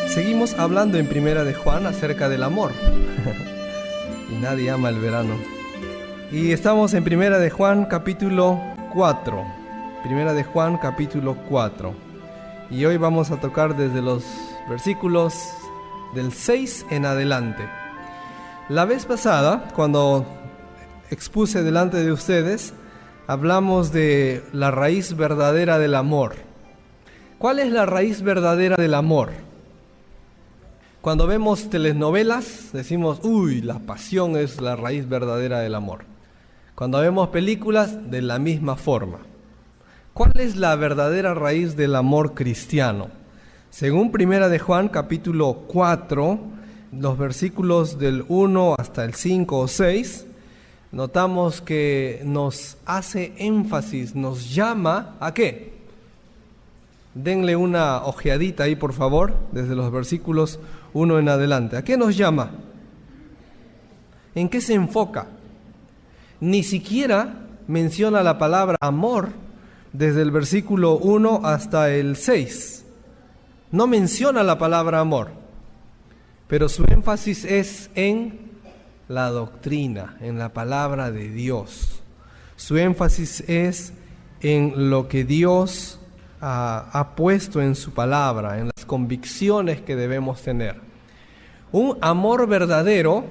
Seguimos hablando en Primera de Juan acerca del amor. Y nadie ama el verano. Y estamos en Primera de Juan capítulo 4. Primera de Juan capítulo 4. Y hoy vamos a tocar desde los versículos del 6 en adelante. La vez pasada, cuando expuse delante de ustedes, hablamos de la raíz verdadera del amor. ¿Cuál es la raíz verdadera del amor? Cuando vemos telenovelas, decimos, uy, la pasión es la raíz verdadera del amor. Cuando vemos películas, de la misma forma. ¿Cuál es la verdadera raíz del amor cristiano? Según Primera de Juan, capítulo 4, los versículos del 1 hasta el 5 o 6, notamos que nos hace énfasis, nos llama ¿a qué? Denle una ojeadita ahí, por favor, desde los versículos 1 en adelante. ¿A qué nos llama? ¿En qué se enfoca? Ni siquiera menciona la palabra amor desde el versículo 1 hasta el 6. No menciona la palabra amor, pero su énfasis es en la doctrina, en la palabra de Dios. Su énfasis es en lo que Dios ha puesto en su palabra, en las convicciones que debemos tener. Un amor verdadero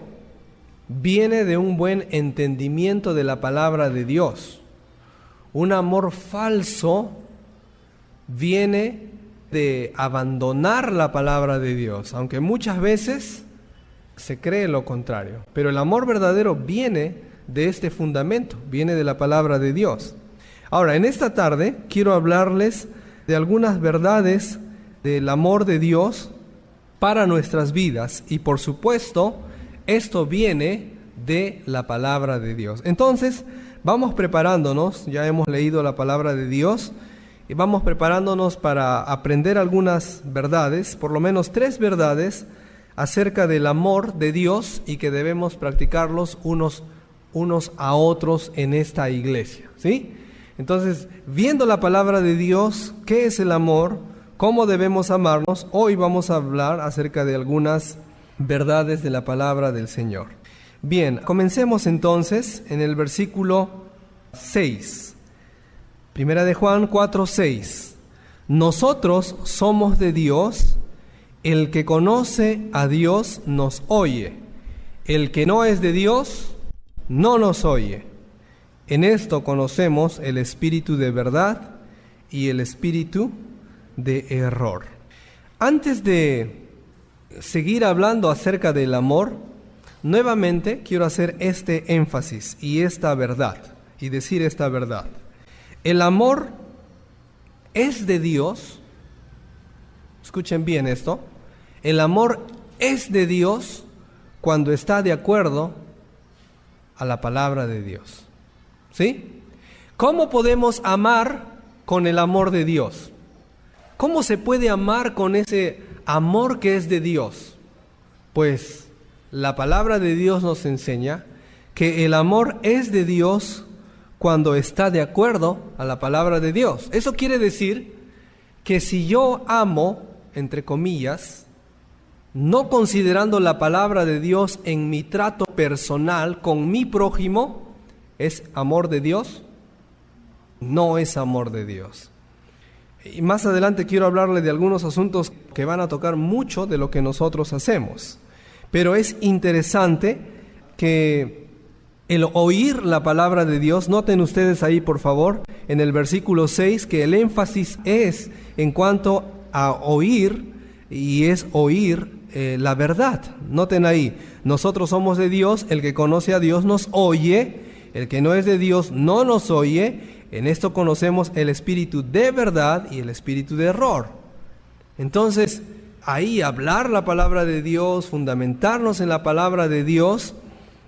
viene de un buen entendimiento de la palabra de Dios. Un amor falso viene de abandonar la palabra de Dios, aunque muchas veces se cree lo contrario. Pero el amor verdadero viene de este fundamento, viene de la palabra de Dios. Ahora, en esta tarde quiero hablarles de algunas verdades del amor de Dios para nuestras vidas. Y por supuesto, esto viene de la palabra de Dios. Entonces, vamos preparándonos, ya hemos leído la palabra de Dios, y vamos preparándonos para aprender algunas verdades, por lo menos 3 verdades, acerca del amor de Dios y que debemos practicarlos unos a otros en esta iglesia, ¿sí? Entonces, viendo la palabra de Dios, ¿qué es el amor? ¿Cómo debemos amarnos? Hoy vamos a hablar acerca de algunas verdades de la palabra del Señor. Bien, comencemos entonces en el versículo 6. Primera de Juan 4:6. Nosotros somos de Dios, el que conoce a Dios nos oye. El que no es de Dios no nos oye. En esto conocemos el espíritu de verdad y el espíritu de error. Antes de seguir hablando acerca del amor, nuevamente quiero hacer este énfasis y esta verdad, y decir esta verdad. El amor es de Dios. Escuchen bien esto. El amor es de Dios cuando está de acuerdo a la palabra de Dios. ¿Sí? ¿Cómo podemos amar con el amor de Dios? ¿Cómo se puede amar con ese amor que es de Dios? Pues la palabra de Dios nos enseña que el amor es de Dios cuando está de acuerdo a la palabra de Dios. Eso quiere decir que si yo amo, entre comillas, no considerando la palabra de Dios en mi trato personal con mi prójimo, ¿es amor de Dios? No es amor de Dios. Y más adelante quiero hablarle de algunos asuntos que van a tocar mucho de lo que nosotros hacemos. Pero es interesante que el oír la palabra de Dios, noten ustedes ahí por favor, en el versículo 6, que el énfasis es en cuanto a oír, y es oír la verdad. Noten ahí, nosotros somos de Dios, el que conoce a Dios nos oye, el que no es de Dios no nos oye. En esto conocemos el espíritu de verdad y el espíritu de error. Entonces, ahí hablar la palabra de Dios, fundamentarnos en la palabra de Dios,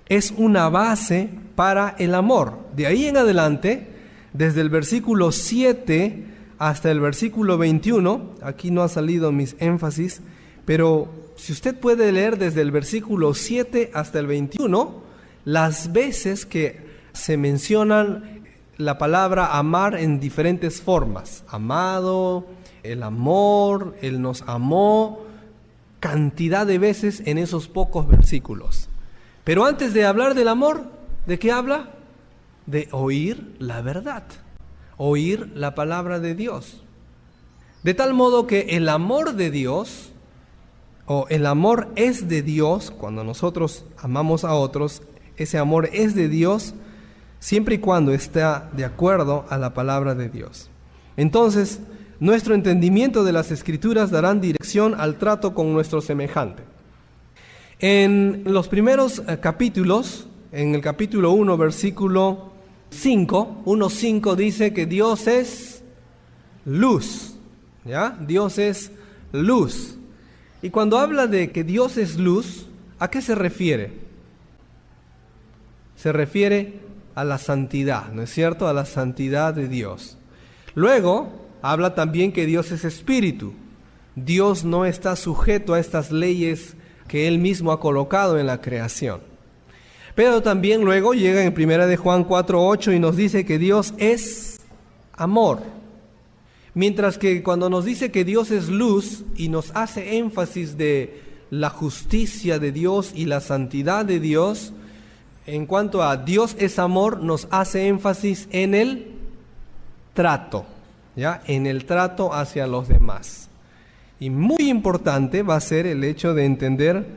es una base para el amor. De ahí en adelante, desde el versículo 7 hasta el versículo 21, aquí no ha salido mis énfasis, pero si usted puede leer desde el versículo 7 hasta el 21, las veces que se mencionan la palabra amar en diferentes formas. Amado, el amor, Él nos amó, cantidad de veces en esos pocos versículos. Pero antes de hablar del amor, ¿de qué habla? De oír la verdad, oír la palabra de Dios. De tal modo que el amor de Dios, o el amor es de Dios, cuando nosotros amamos a otros, ese amor es de Dios, siempre y cuando está de acuerdo a la palabra de Dios. Entonces, nuestro entendimiento de las Escrituras darán dirección al trato con nuestro semejante. En los primeros capítulos, en el capítulo 1, versículo 5, 1:5 dice que Dios es luz, ¿ya? Dios es luz. Y cuando habla de que Dios es luz, ¿a qué se refiere? Se refiere a la santidad, ¿no es cierto? A la santidad de Dios. Luego, habla también que Dios es espíritu. Dios no está sujeto a estas leyes que Él mismo ha colocado en la creación. Pero también luego llega en 1 de Juan 4:8 y nos dice que Dios es amor. Mientras que cuando nos dice que Dios es luz y nos hace énfasis de la justicia de Dios y la santidad de Dios, en cuanto a Dios es amor, nos hace énfasis en el trato, ¿ya? En el trato hacia los demás. Y muy importante va a ser el hecho de entender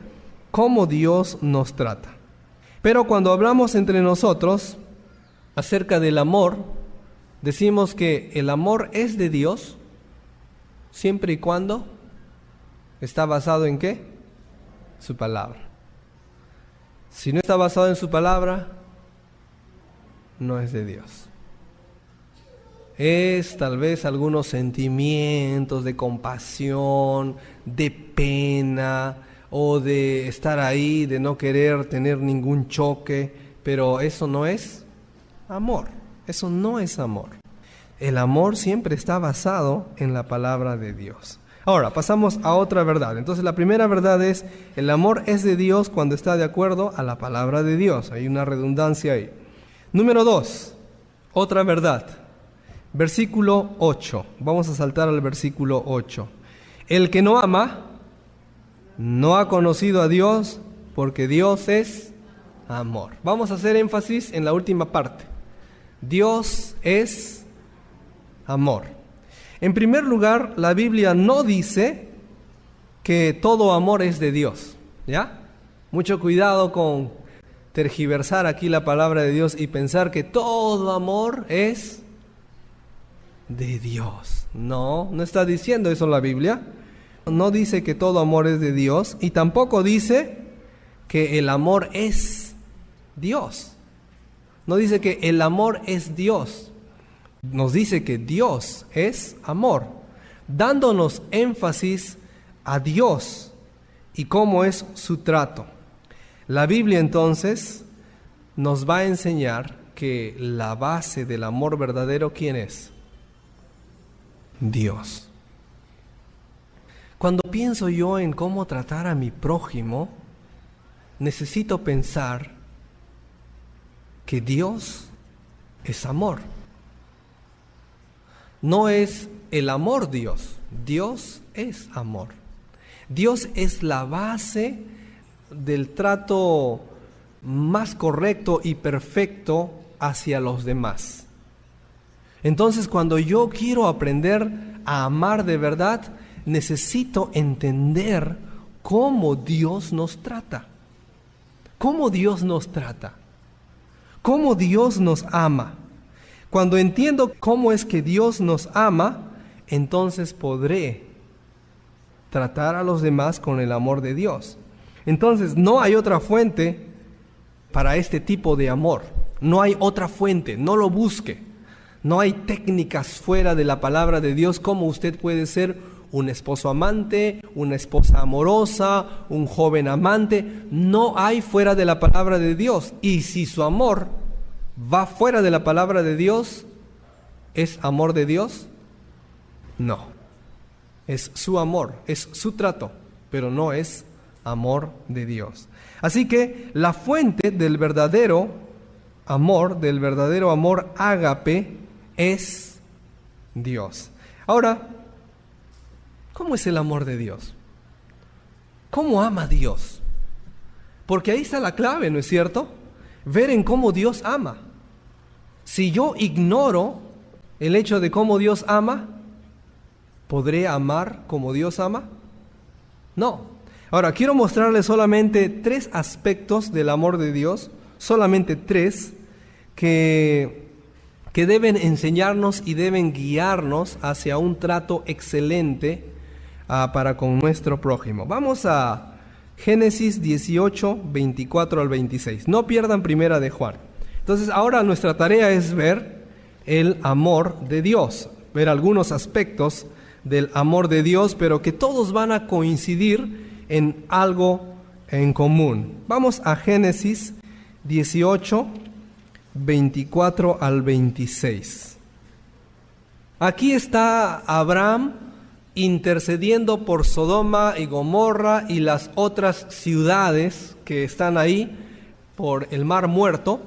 cómo Dios nos trata. Pero cuando hablamos entre nosotros acerca del amor, decimos que el amor es de Dios siempre y cuando está basado ¿en qué? Su palabra. Si no está basado en su palabra, no es de Dios. Es tal vez algunos sentimientos de compasión, de pena, o de estar ahí, de no querer tener ningún choque, pero eso no es amor. Eso no es amor. El amor siempre está basado en la palabra de Dios. Ahora, pasamos a otra verdad. Entonces, la primera verdad es, el amor es de Dios cuando está de acuerdo a la palabra de Dios. Hay una redundancia ahí. Número 2, otra verdad. Versículo 8. Vamos a saltar al versículo 8. El que no ama, no ha conocido a Dios, porque Dios es amor. Vamos a hacer énfasis en la última parte. Dios es amor. En primer lugar, la Biblia no dice que todo amor es de Dios, ¿ya? Mucho cuidado con tergiversar aquí la palabra de Dios y pensar que todo amor es de Dios. No, no está diciendo eso la Biblia. No dice que todo amor es de Dios y tampoco dice que el amor es Dios. No dice que el amor es Dios. Nos dice que Dios es amor, dándonos énfasis a Dios y cómo es su trato. La Biblia entonces nos va a enseñar que la base del amor verdadero, ¿quién es? Dios. Cuando pienso yo en cómo tratar a mi prójimo, necesito pensar que Dios es amor. No es el amor Dios, Dios es amor. Dios es la base del trato más correcto y perfecto hacia los demás. Entonces, cuando yo quiero aprender a amar de verdad, necesito entender cómo Dios nos trata. ¿Cómo Dios nos trata? ¿Cómo Dios nos ama? Cuando entiendo cómo es que Dios nos ama, entonces podré tratar a los demás con el amor de Dios. Entonces, no hay otra fuente para este tipo de amor. No hay otra fuente, no lo busque. No hay técnicas fuera de la palabra de Dios cómo usted puede ser un esposo amante, una esposa amorosa, un joven amante. No hay fuera de la palabra de Dios. Y si su amor va fuera de la palabra de Dios, ¿es amor de Dios? No. Es su amor, es su trato, pero no es amor de Dios. Así que la fuente del verdadero amor ágape, es Dios. Ahora, ¿cómo es el amor de Dios? ¿Cómo ama Dios? Porque ahí está la clave, ¿no es cierto? Ver en cómo Dios ama. Si yo ignoro el hecho de cómo Dios ama, ¿podré amar como Dios ama? No. Ahora, quiero mostrarles solamente 3 aspectos del amor de Dios, solamente 3, que deben enseñarnos y deben guiarnos hacia un trato excelente para con nuestro prójimo. Vamos a Génesis 18, 24 al 26. No pierdan Primera de Juan. Entonces, ahora nuestra tarea es ver el amor de Dios, ver algunos aspectos del amor de Dios, pero que todos van a coincidir en algo en común. Vamos a Génesis 18, 24 al 26. Aquí está Abraham intercediendo por Sodoma y Gomorra y las otras ciudades que están ahí por el Mar Muerto.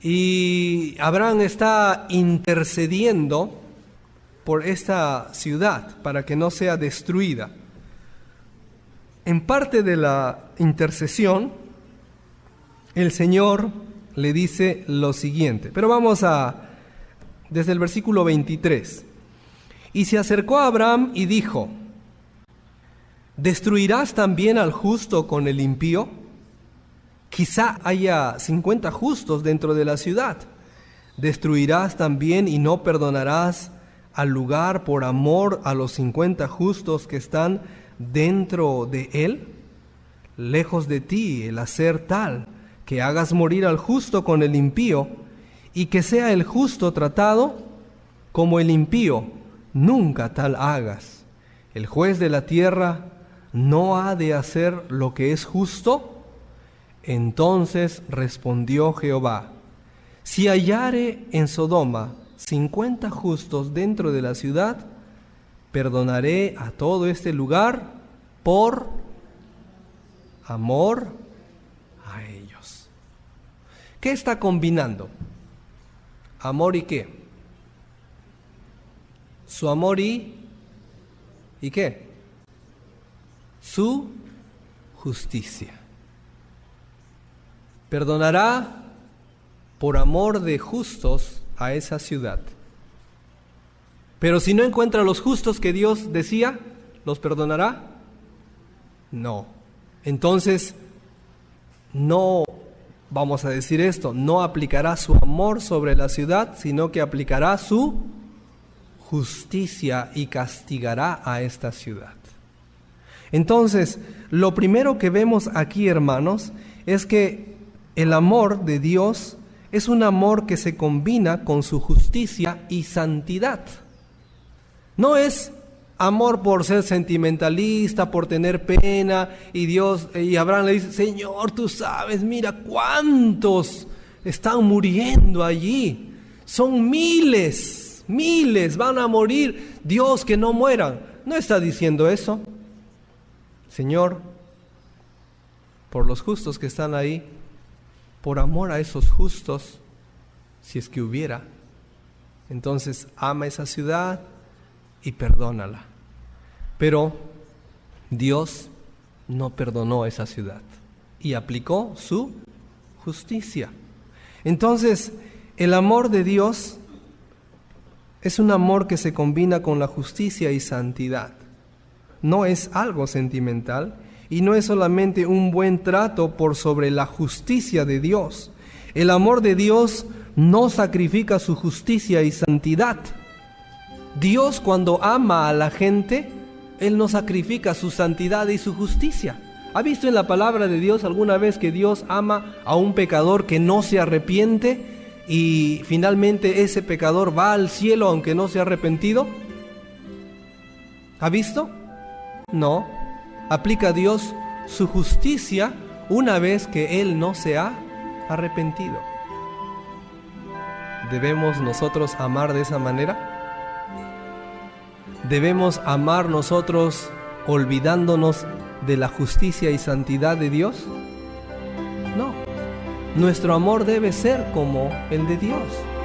Y Abraham está intercediendo por esta ciudad para que no sea destruida. En parte de la intercesión, el Señor le dice lo siguiente, pero vamos desde el versículo 23. Y se acercó a Abraham y dijo: ¿destruirás también al justo con el impío? Quizá haya 50 justos dentro de la ciudad. ¿Destruirás también y no perdonarás al lugar por amor a los 50 justos que están dentro de él? Lejos de ti el hacer tal, que hagas morir al justo con el impío, y que sea el justo tratado como el impío, nunca tal hagas. El juez de la tierra no ha de hacer lo que es justo. Entonces respondió Jehová: si hallare en Sodoma 50 justos dentro de la ciudad, perdonaré a todo este lugar por amor a ellos. ¿Qué está combinando? ¿Amor y qué? Su amor ¿y qué? Su justicia. Perdonará por amor de justos a esa ciudad. Pero si no encuentra a los justos que Dios decía, ¿los perdonará? No. Entonces, no, vamos a decir esto, no aplicará su amor sobre la ciudad, sino que aplicará su justicia y castigará a esta ciudad. Entonces, lo primero que vemos aquí, hermanos, es que el amor de Dios es un amor que se combina con su justicia y santidad. No es amor por ser sentimentalista, por tener pena, y Abraham le dice: Señor, tú sabes, mira cuántos están muriendo allí. Son miles, van a morir. Dios, que no mueran. No está diciendo eso. Señor, por los justos que están ahí, por amor a esos justos, si es que hubiera, entonces ama esa ciudad y perdónala. Pero Dios no perdonó esa ciudad y aplicó su justicia. Entonces, el amor de Dios es un amor que se combina con la justicia y santidad. No es algo sentimental y no es solamente un buen trato por sobre la justicia de Dios. El amor de Dios no sacrifica su justicia y santidad. Dios, cuando ama a la gente, Él no sacrifica su santidad y su justicia. ¿Ha visto en la palabra de Dios alguna vez que Dios ama a un pecador que no se arrepiente y finalmente ese pecador va al cielo aunque no se ha arrepentido? ¿Ha visto? No. Aplica a Dios su justicia una vez que Él no se ha arrepentido. ¿Debemos nosotros amar de esa manera? ¿Debemos amar nosotros olvidándonos de la justicia y santidad de Dios? nuestro amor debe ser como el de Dios.